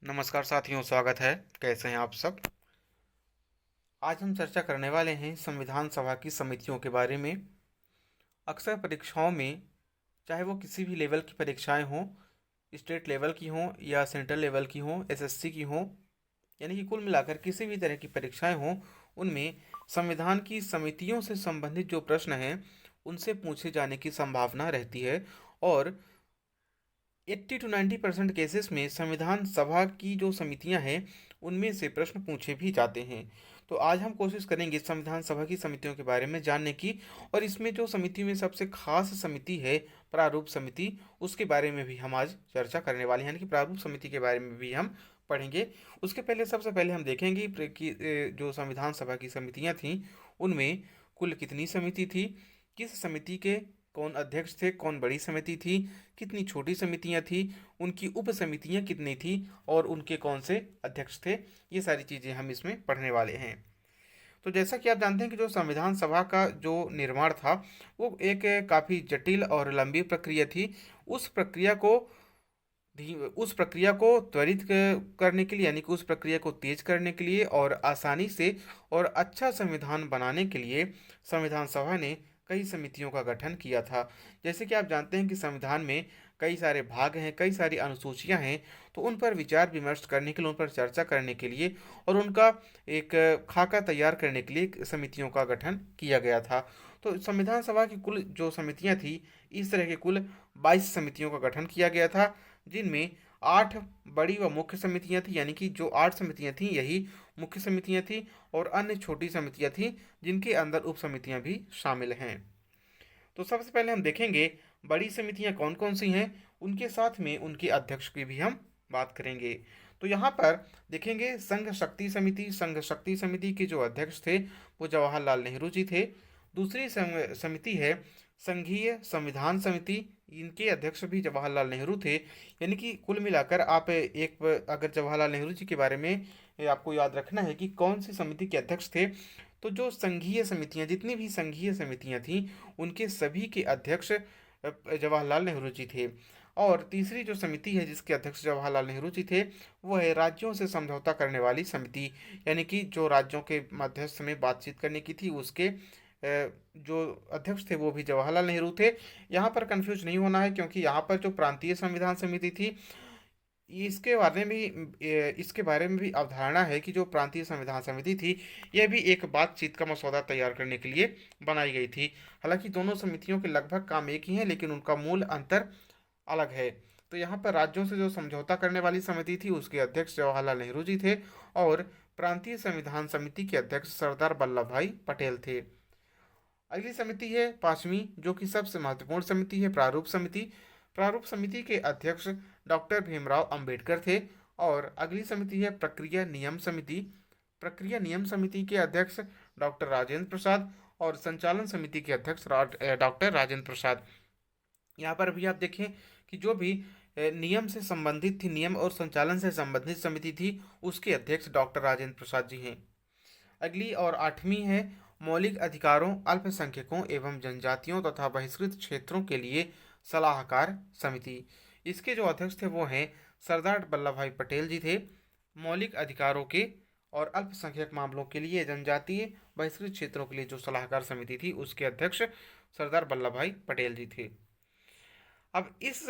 नमस्कार साथियों, स्वागत है। कैसे हैं आप सब? आज हम चर्चा करने वाले हैं संविधान सभा की समितियों के बारे में। अक्सर परीक्षाओं में, चाहे वो किसी भी लेवल की परीक्षाएं हों, स्टेट लेवल की हों या सेंट्रल लेवल की हों, एसएससी की हों, यानी कि कुल मिलाकर किसी भी तरह की परीक्षाएं हों, उनमें संविधान की समितियों से संबंधित जो प्रश्न हैं, उनसे पूछे जाने की संभावना रहती है। और 80 to 90% केसेस में संविधान सभा की जो समितियां हैं, उनमें से प्रश्न पूछे भी जाते हैं। तो आज हम कोशिश करेंगे संविधान सभा की समितियों के बारे में जानने की। और इसमें जो समिति में सबसे खास समिति है, प्रारूप समिति, उसके बारे में भी हम आज चर्चा करने वाले हैं, यानी कि प्रारूप समिति के बारे में भी हम पढ़ेंगे। उसके पहले सबसे पहले हम देखेंगे कि जो संविधान सभा की समितियां थीं, उनमें कुल कितनी समिति थी, किस समिति के कौन अध्यक्ष थे, कौन बड़ी समिति थी, कितनी छोटी समितियां थी, उनकी उप समितियां कितनी थी और उनके कौन से अध्यक्ष थे। ये सारी चीज़ें हम इसमें पढ़ने वाले हैं। तो जैसा कि आप जानते हैं कि जो संविधान सभा का जो निर्माण था, वो एक काफ़ी जटिल और लंबी प्रक्रिया थी। उस प्रक्रिया को उस प्रक्रिया को त्वरित करने के लिए, यानी कि उस प्रक्रिया को तेज करने के लिए और आसानी से और अच्छा संविधान बनाने के लिए संविधान सभा ने कई समितियों का गठन किया था। जैसे कि आप जानते हैं कि संविधान में कई सारे भाग हैं, कई सारी अनुसूचियां हैं। तो उन पर विचार विमर्श करने के लिए, उन पर चर्चा करने के लिए और उनका एक खाका तैयार करने के लिए समितियों का गठन किया गया था। तो संविधान सभा की कुल जो समितियां थी, इस तरह के कुल 22 समितियों का गठन किया गया था, जिनमें 8 बड़ी व मुख्य समितियां थी, यानी कि जो 8 समितियां थी यही मुख्य समितियां थी, और अन्य छोटी समितियां थी जिनके अंदर उप समितियां भी शामिल हैं। तो सबसे पहले हम देखेंगे बड़ी समितियां कौन कौन सी हैं, उनके साथ में उनके अध्यक्ष की भी हम बात करेंगे। तो यहाँ पर देखेंगे संघ शक्ति समिति के जो अध्यक्ष थे, वो जवाहरलाल नेहरू जी थे। दूसरी समिति है संघीय संविधान समिति, इनके अध्यक्ष भी जवाहरलाल नेहरू थे। यानी कि कुल मिलाकर आप एक, अगर जवाहरलाल नेहरू जी के बारे में आपको याद रखना है कि कौन सी समिति के अध्यक्ष थे, तो जो संघीय समितियां, जितनी भी संघीय समितियां थीं, उनके सभी के अध्यक्ष जवाहरलाल नेहरू जी थे। और तीसरी जो समिति है जिसके अध्यक्ष जवाहरलाल नेहरू जी थे, वो है राज्यों से समझौता करने वाली समिति, यानी कि जो राज्यों के मध्यस्थ में बातचीत करने की थी, उसके जो अध्यक्ष थे वो भी जवाहरलाल नेहरू थे। यहाँ पर कंफ्यूज नहीं होना है, क्योंकि यहाँ पर जो प्रांतीय संविधान समिति थी, इसके बारे में भी अवधारणा है कि जो प्रांतीय संविधान समिति थी, यह भी एक बातचीत का मसौदा तैयार करने के लिए बनाई गई थी। हालांकि दोनों समितियों के लगभग काम एक ही हैं, लेकिन उनका मूल अंतर अलग है। तो यहाँ पर राज्यों से जो समझौता करने वाली समिति थी, उसके अध्यक्ष जवाहरलाल नेहरू जी थे, और प्रांतीय संविधान समिति के अध्यक्ष सरदार वल्लभ भाई पटेल थे। अगली समिति है पांचवी, जो कि सबसे महत्वपूर्ण समिति है, प्रारूप समिति। प्रारूप समिति के अध्यक्ष डॉक्टर भीमराव अंबेडकर थे। और अगली समिति है प्रक्रिया नियम समिति। प्रक्रिया नियम समिति के अध्यक्ष डॉक्टर राजेंद्र प्रसाद, और संचालन समिति के अध्यक्ष डॉक्टर राजेंद्र प्रसाद। यहाँ पर भी आप देखें कि जो भी नियम से संबंधित थी, नियम और संचालन से संबंधित समिति थी, उसके अध्यक्ष डॉक्टर राजेंद्र प्रसाद जी हैं। अगली और आठवीं है मौलिक अधिकारों, अल्पसंख्यकों एवं जनजातियों तथा बहिष्कृत क्षेत्रों के लिए सलाहकार समिति। इसके जो अध्यक्ष थे वो हैं सरदार वल्लभ भाई पटेल जी थे। मौलिक अधिकारों के और अल्पसंख्यक मामलों के लिए, जनजातीय बहिष्कृत क्षेत्रों के लिए जो सलाहकार समिति थी, उसके अध्यक्ष सरदार वल्लभ भाई पटेल जी थे। अब इस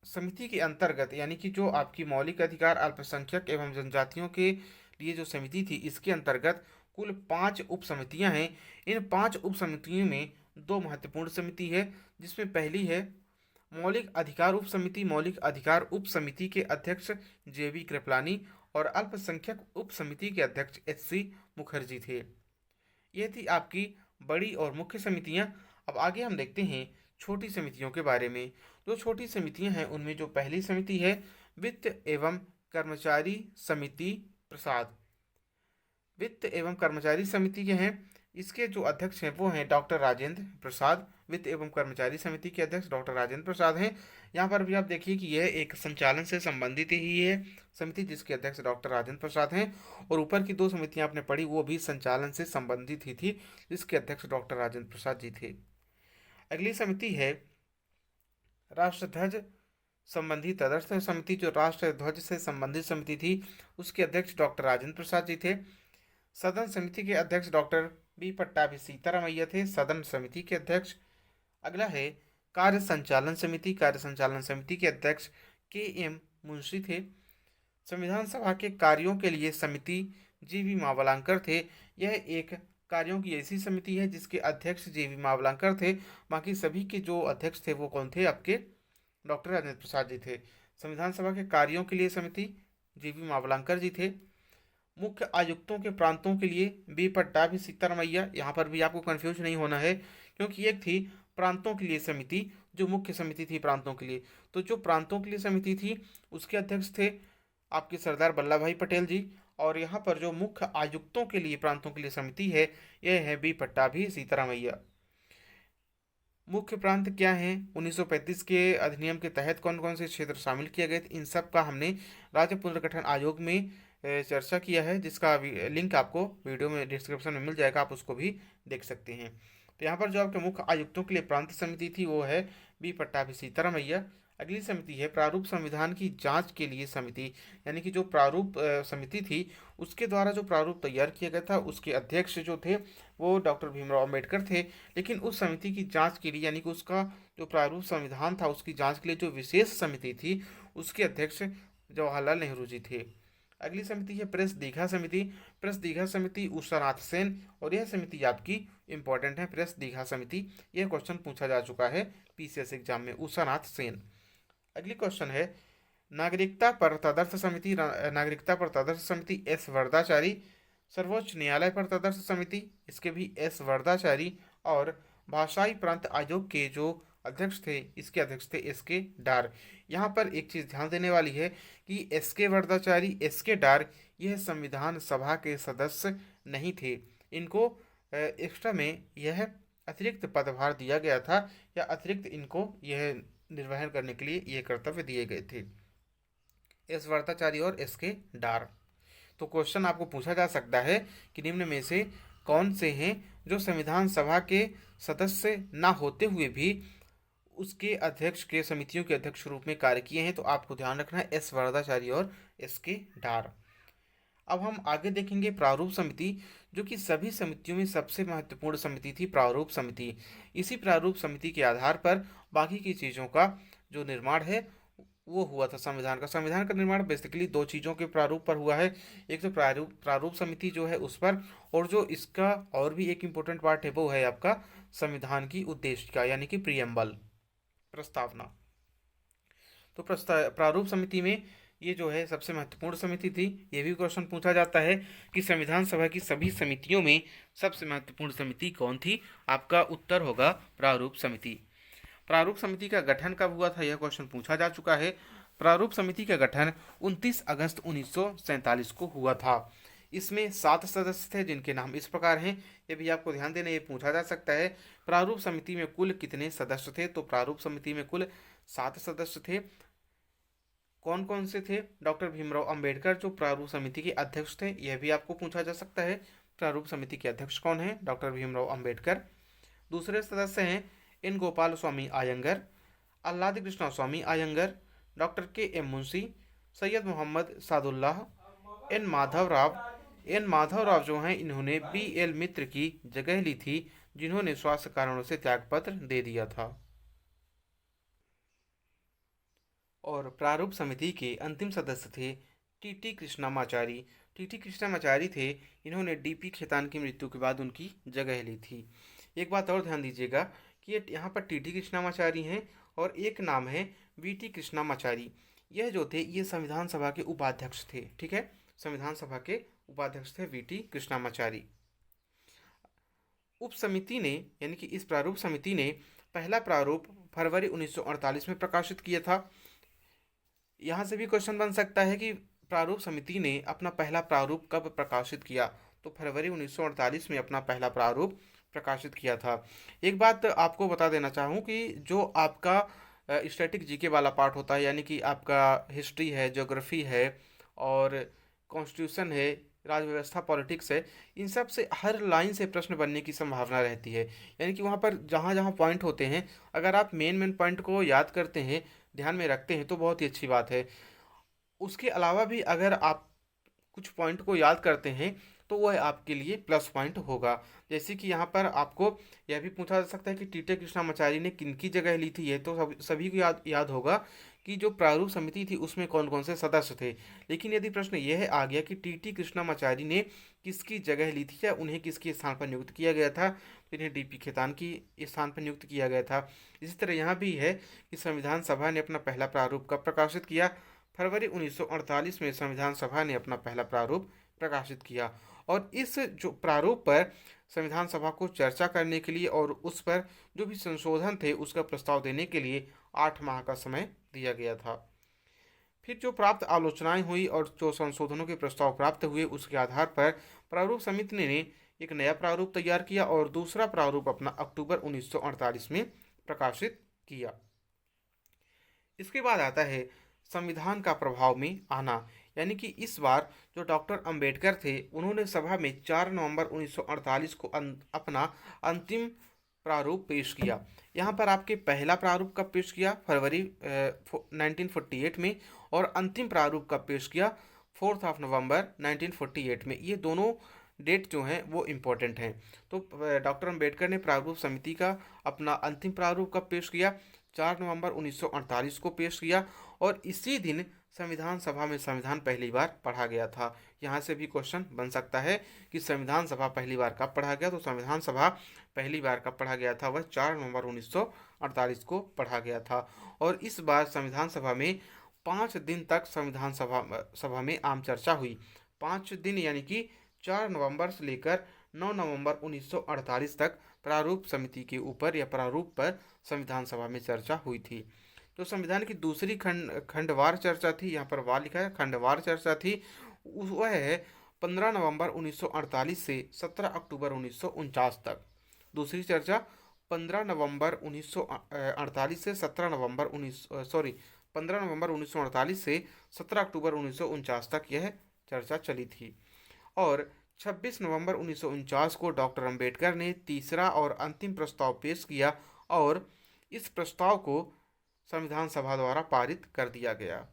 समिति के अंतर्गत, यानी कि जो आपकी मौलिक अधिकार, अल्पसंख्यक एवं जनजातियों के लिए जो समिति थी, इसके अंतर्गत कुल 5 उप समितियां हैं। इन 5 उप समितियों में दो महत्वपूर्ण समिति है, जिसमें पहली है मौलिक अधिकार उप समिति। मौलिक अधिकार उप समिति के अध्यक्ष जेबी कृपलानी और अल्पसंख्यक उप समिति के अध्यक्ष एच.सी. मुखर्जी थे। ये थी आपकी बड़ी और मुख्य समितियां। अब आगे हम देखते हैं छोटी समितियों के बारे में। जो छोटी समितियां हैं, उनमें जो पहली समिति है वित्त एवं कर्मचारी समिति प्रसाद। वित्त एवं कर्मचारी समिति के हैं, इसके जो अध्यक्ष हैं वो हैं डॉक्टर राजेंद्र प्रसाद। वित्त एवं कर्मचारी समिति के अध्यक्ष डॉक्टर राजेंद्र प्रसाद हैं। यहाँ पर भी आप देखिए कि यह एक संचालन से संबंधित ही है समिति, जिसके अध्यक्ष डॉक्टर राजेंद्र प्रसाद हैं। और ऊपर की दो समितियां आपने पढ़ी, वो भी संचालन से संबंधित ही थी, जिसके अध्यक्ष डॉक्टर राजेंद्र प्रसाद जी थे। अगली समिति है राष्ट्रध्वज संबंधी तदर्थ समिति जो राष्ट्र ध्वज से संबंधित समिति थी, उसके अध्यक्ष डॉक्टर राजेंद्र प्रसाद जी थे। सदन समिति के अध्यक्ष डॉक्टर बी पट्टाभी सीतारामैया थे, सदन समिति के अध्यक्ष। अगला है कार्य संचालन समिति। कार्य संचालन समिति के अध्यक्ष के एम मुंशी थे। संविधान सभा के कार्यों के लिए समिति जी वी मावलांकर थे। यह एक कार्यों की ऐसी समिति है जिसके अध्यक्ष जी वी मावलांकर थे। बाकी सभी के जो अध्यक्ष थे वो कौन थे? आपके डॉक्टर राजेंद्र प्रसाद जी थे। संविधान सभा के कार्यों के लिए समिति जी वी मावलांकर जी थे। मुख्य आयुक्तों के प्रांतों के लिए बी पट्टाभी सीतारामैया। यहाँ पर भी आपको कंफ्यूज नहीं होना है, क्योंकि एक थी प्रांतों के लिए समिति जो मुख्य समिति थी प्रांतों के लिए। तो जो प्रांतों के लिए समिति थी उसके अध्यक्ष थे आपके सरदार वल्लभ भाई पटेल जी। और यहाँ पर जो मुख्य आयुक्तों के लिए प्रांतों के लिए समिति है यह है बी पट्टाभी सीतारामैया। मुख्य प्रांत क्या हैं? 1935 के अधिनियम के तहत कौन कौन से क्षेत्र शामिल किए गए थे, इन सब का हमने राज्य पुनर्गठन आयोग में चर्चा किया है, जिसका लिंक आपको वीडियो में डिस्क्रिप्शन में मिल जाएगा, आप उसको भी देख सकते हैं। तो यहाँ पर जो आपके मुख्य आयुक्तों के लिए प्रांत समिति थी वो है बी पट्टाभी सीतारामैया। अगली समिति है प्रारूप संविधान की जांच के लिए समिति, यानी कि जो प्रारूप समिति थी उसके द्वारा जो प्रारूप तैयार किया गया था उसके अध्यक्ष जो थे वो डॉक्टर भीमराव अंबेडकर थे। लेकिन उस समिति की जांच के लिए, यानी कि उसका जो प्रारूप संविधान था उसकी जांच के लिए जो विशेष समिति थी उसके अध्यक्ष जवाहरलाल नेहरू जी थे। अगली समिति है प्रेस दीघा समिति। प्रेस दीघा समिति उषानाथ सेन, और यह समिति आपकी इंपॉर्टेंट है। प्रेस दीघा समिति, यह क्वेश्चन पूछा जा चुका है पीसीएस एग्जाम में, उषानाथ सेन। अगली क्वेश्चन है नागरिकता पर तदर्थ समिति। नागरिकता पर तदर्थ समिति एस वरदाचारी। सर्वोच्च न्यायालय पर तदर्थ समिति, इसके भी एस वरदाचारी। और भाषाई प्रांत आयोग के जो अध्यक्ष थे इसके अध्यक्ष थे एस के डार। यहाँ पर एक चीज़ ध्यान देने वाली है कि एस के वरदाचारी, एस के डार यह संविधान सभा के सदस्य नहीं थे। इनको एक्स्ट्रा में यह अतिरिक्त पदभार दिया गया था, या अतिरिक्त इनको यह निर्वहन करने के लिए ये कर्तव्य दिए गए थे, एस वरदाचारी और एस के डार। तो क्वेश्चन आपको पूछा जा सकता है कि निम्न में से कौन से हैं जो संविधान सभा के सदस्य ना होते हुए भी उसके अध्यक्ष के समितियों के अध्यक्ष रूप में कार्य किए हैं? तो आपको ध्यान रखना है एस वरदाचारी और एस के डार। अब हम आगे देखेंगे प्रारूप समिति, जो कि सभी समितियों में सबसे महत्वपूर्ण समिति थी, प्रारूप समिति। इसी प्रारूप समिति के आधार पर बाकी की चीज़ों का जो निर्माण है वो हुआ था। संविधान का निर्माण बेसिकली दो चीज़ों के प्रारूप पर हुआ है। एक तो प्रारूप समिति जो है उस पर, और जो इसका और भी एक इम्पोर्टेंट पार्ट है वो है आपका संविधान की उद्देश्य का, यानी कि प्रियम्बल, प्रस्तावना। तो प्रारूप समिति में ये जो है सबसे महत्वपूर्ण समिति थी। ये भी क्वेश्चन पूछा जाता है कि संविधान सभा की सभी समितियों में सबसे महत्वपूर्ण समिति कौन थी? आपका उत्तर होगा प्रारूप समिति। प्रारूप समिति का गठन कब हुआ था? यह क्वेश्चन पूछा जा चुका है। प्रारूप समिति का गठन 29 अगस्त 1947 को हुआ था। इसमें 7 सदस्य थे जिनके नाम इस प्रकार हैं। ये भी आपको ध्यान देना, ये पूछा जा सकता है प्रारूप समिति में कुल कितने सदस्य थे? तो प्रारूप समिति में कुल 7 सदस्य थे। कौन कौन से थे? डॉक्टर भीमराव अंबेडकर जो प्रारूप समिति के अध्यक्ष थे, यह भी आपको पूछा जा सकता है। प्रारूप समिति के अध्यक्ष कौन है? डॉक्टर भीमराव अंबेडकर। दूसरे सदस्य हैं एन गोपाल स्वामी आयंगर, आह्लाद कृष्णा स्वामी आयंगर, डॉक्टर के एम मुंशी, सैयद मोहम्मद सादुल्लाह, एन माधव राव जो हैं इन्होंने बी एल मित्र की जगह ली थी, जिन्होंने स्वास्थ्य कारणों से त्यागपत्र दे दिया था। और प्रारूप समिति के अंतिम सदस्य थे टी कृष्णामाचारी। टी कृष्णामाचारी थे, इन्होंने डीपी खेतान की मृत्यु के बाद उनकी जगह ली थी। एक बात और ध्यान दीजिएगा कि ये यहाँ पर टी कृष्णामाचारी हैं और एक नाम है वी कृष्णामाचारी। यह जो थे ये संविधान सभा के उपाध्यक्ष थे। ठीक है, संविधान सभा के उपाध्यक्ष थे वी कृष्णामाचारी। उप समिति ने, यानी कि इस प्रारूप समिति ने पहला प्रारूप फरवरी 1948 में प्रकाशित किया था। यहाँ से भी क्वेश्चन बन सकता है कि प्रारूप समिति ने अपना पहला प्रारूप कब प्रकाशित किया? तो फरवरी 1948 में अपना पहला प्रारूप प्रकाशित किया था। एक बात आपको बता देना चाहूँ कि जो आपका स्टैटिक जीके वाला पार्ट होता है, यानी कि आपका हिस्ट्री है, ज्योग्राफी है और कॉन्स्टिट्यूशन है, राज्य व्यवस्था, पॉलिटिक्स है, इन सब से हर लाइन से प्रश्न बनने की संभावना रहती है। यानी कि वहाँ पर जहाँ जहाँ पॉइंट होते हैं, अगर आप मेन पॉइंट को याद करते हैं ध्यान में रखते हैं तो बहुत ही अच्छी बात है। उसके अलावा भी अगर आप कुछ पॉइंट को याद करते हैं तो वह आपके लिए प्लस पॉइंट होगा। जैसे कि यहाँ पर आपको यह भी पूछा जा सकता है कि टीटे कृष्णामाचारी ने किनकी जगह ली थी। यह तो सभी को याद होगा कि जो प्रारूप समिति थी उसमें कौन कौन से सदस्य थे। लेकिन यदि प्रश्न यह आ गया कि टीटी कृष्णामाचारी ने किसकी जगह ली थी या उन्हें किसके स्थान पर नियुक्त किया गया था, तो इन्हें डीपी खेतान की स्थान पर नियुक्त किया गया था। इसी तरह यहाँ भी है कि संविधान सभा ने अपना पहला प्रारूप कब प्रकाशित किया। फरवरी 1948 में संविधान सभा ने अपना पहला प्रारूप प्रकाशित किया। और इस जो प्रारूप पर संविधान सभा को चर्चा करने के लिए और उस पर जो भी संशोधन थे उसका प्रस्ताव देने के लिए 8 माह का समय दिया गया था। फिर जो प्राप्त आलोचनाएं हुई और जो संशोधनों के प्रस्ताव प्राप्त हुए उसके आधार पर प्रारूप समिति ने एक नया प्रारूप तैयार किया और दूसरा प्रारूप अपना अक्टूबर 1948 में प्रकाशित किया। इसके बाद आता है संविधान का प्रभाव में आना, यानी कि इस बार जो डॉक्टर अंबेडकर थे उन्होंने सभा में 4 नवंबर 1948 को अपना अंतिम प्रारूप पेश किया। यहाँ पर आपके पहला प्रारूप कब पेश किया, फरवरी 1948 में, और अंतिम प्रारूप कब पेश किया, 4 नवंबर 1948 में। ये दोनों डेट जो हैं वो इम्पोर्टेंट हैं। तो डॉक्टर अंबेडकर ने प्रारूप समिति का अपना अंतिम प्रारूप कब पेश किया, 4 नवंबर 1948 को पेश किया, और इसी दिन संविधान सभा में संविधान पहली बार पढ़ा गया था। यहाँ से भी क्वेश्चन बन सकता है कि संविधान सभा पहली बार कब पढ़ा गया। तो संविधान सभा पहली बार कब पढ़ा गया था, वह 4 नवंबर 1948 को पढ़ा गया था। और इस बार संविधान सभा में 5 दिन तक संविधान सभा में आम चर्चा हुई। 5 दिन यानी कि 4 नवंबर से लेकर 9 नवंबर 1948 तक प्रारूप समिति के ऊपर या प्रारूप पर संविधान सभा में चर्चा हुई थी। जो संविधान की दूसरी खंडवार चर्चा थी, यहाँ पर वार लिखा है, खंडवार चर्चा थी, वह है 15 नवंबर 1948 से 17 अक्टूबर 1949 तक। दूसरी चर्चा 15 नवंबर 1948 से 17 नवंबर 15 नवंबर 1948 से 17 अक्टूबर 1949 तक यह चर्चा चली थी। और 26 नवंबर 1949 को डॉक्टर अंबेडकर ने तीसरा और अंतिम प्रस्ताव पेश किया और इस प्रस्ताव को संविधान सभा द्वारा पारित कर दिया गया।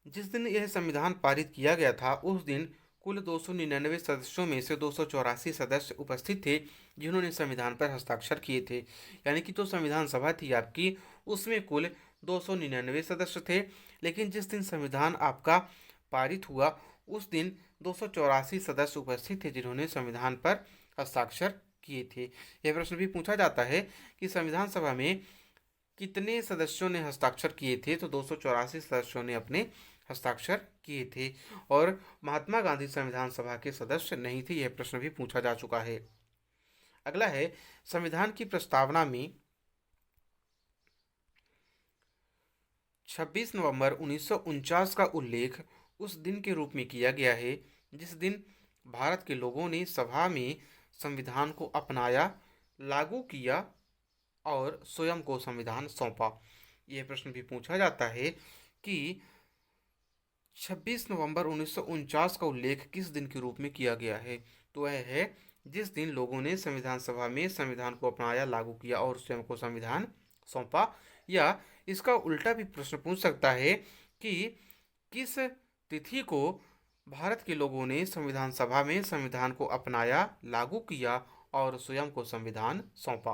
जिस दिन यह संविधान पारित किया गया था उस दिन कुल 299 सदस्यों में से 284 सदस्य उपस्थित थे जिन्होंने संविधान पर हस्ताक्षर किए थे। यानी कि जो संविधान सभा थी आपकी उसमें कुल 299 सदस्य थे, लेकिन जिस दिन संविधान आपका पारित हुआ उस दिन 284 सदस्य उपस्थित थे जिन्होंने संविधान पर हस्ताक्षर किए थे। यह प्रश्न भी पूछा जाता है कि संविधान सभा में कितने सदस्यों ने हस्ताक्षर किए थे, तो 284 सदस्यों ने अपने हस्ताक्षर किए थे। और महात्मा गांधी संविधान सभा के सदस्य नहीं थे, यह प्रश्न भी पूछा जा चुका है। अगला है संविधान की प्रस्तावना में 26 नवंबर 1949 का उल्लेख उस दिन के रूप में किया गया है जिस दिन भारत के लोगों ने सभा में संविधान को अपनाया, लागू किया और स्वयं को संविधान सौंपा। यह प्रश्न भी पूछा जाता है कि 26 नवंबर 1949 का उल्लेख किस दिन के रूप में किया गया है, तो वह है जिस दिन लोगों ने संविधान सभा में संविधान को अपनाया, लागू किया और स्वयं को संविधान सौंपा। या इसका उल्टा भी प्रश्न पूछ सकता है कि किस तिथि को भारत के लोगों ने संविधान सभा में संविधान को अपनाया, लागू किया और स्वयं को संविधान सौंपा।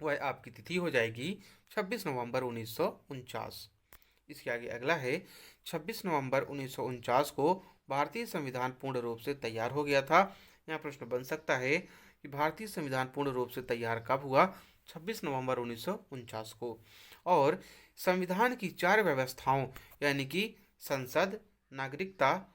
वह आपकी तिथि हो जाएगी 26 नवंबर 1949। इसके आगे अगला है 26 नवंबर 1949 को भारतीय संविधान पूर्ण रूप से तैयार हो गया था। यहाँ प्रश्न बन सकता है कि भारतीय संविधान पूर्ण रूप से तैयार कब हुआ, 26 नवंबर 1949 को। और संविधान की 4 व्यवस्थाओं यानी कि संसद, नागरिकता,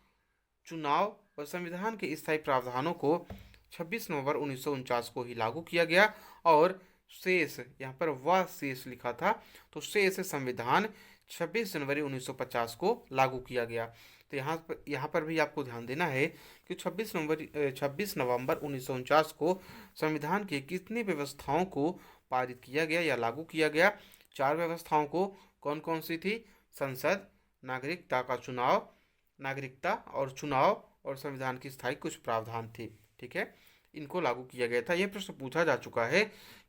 चुनाव और संविधान के स्थायी प्रावधानों को 26 नवंबर 1949 को ही लागू किया गया। और शेष, यहाँ पर वह शेष लिखा था, तो शेष संविधान 26 जनवरी 1950 को लागू किया गया। तो यहाँ पर भी आपको ध्यान देना है कि 26 नवंबर 1949 को संविधान के कितनी व्यवस्थाओं को पारित किया गया या लागू किया गया। 4 व्यवस्थाओं को कौन कौन सी थी, संसद, नागरिकता और चुनाव और संविधान की स्थायी कुछ प्रावधान थे। ठीक है, इनको लागू किया गया था। यह प्रश्न पूछा जा चुका है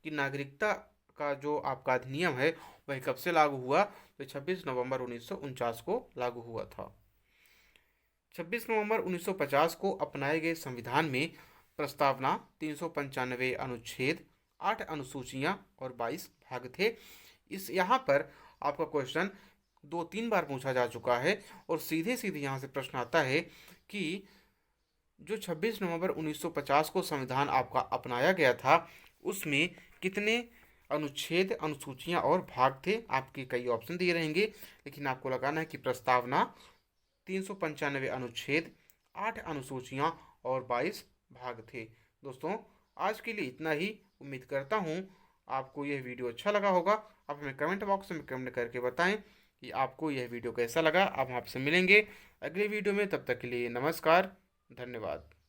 कि नागरिकता का जो आपका अधिनियम है वह कब से लागू हुआ? तो 26 नवंबर 1949 को लागू हुआ था। 26 नवंबर 1950 को अपनाए गए संविधान में प्रस्तावना, 395 अनुच्छेद, 8 अनुसूचियां और 22 भाग थे। इस यहाँ पर आपका क्वेश्चन 2-3 बार पूछा जा चुका है और सीधे सीधे यहाँ से प्रश्न आता है कि जो 26 नवंबर 1950 को संविधान आपका अपनाया गया था उसमें कितने अनुच्छेद, अनुसूचियां और भाग थे? आपके कई ऑप्शन दिए रहेंगे, लेकिन आपको लगाना है कि प्रस्तावना, 395 अनुच्छेद, 8 अनुसूचियां और 22 भाग थे। दोस्तों, आज के लिए इतना ही। उम्मीद करता हूँ आपको यह वीडियो अच्छा लगा होगा। आप हमें कमेंट बॉक्स में कमेंट करके बताएं कि आपको यह वीडियो कैसा लगा। अब आपसे मिलेंगे अगले वीडियो में, तब तक के लिए नमस्कार, धन्यवाद।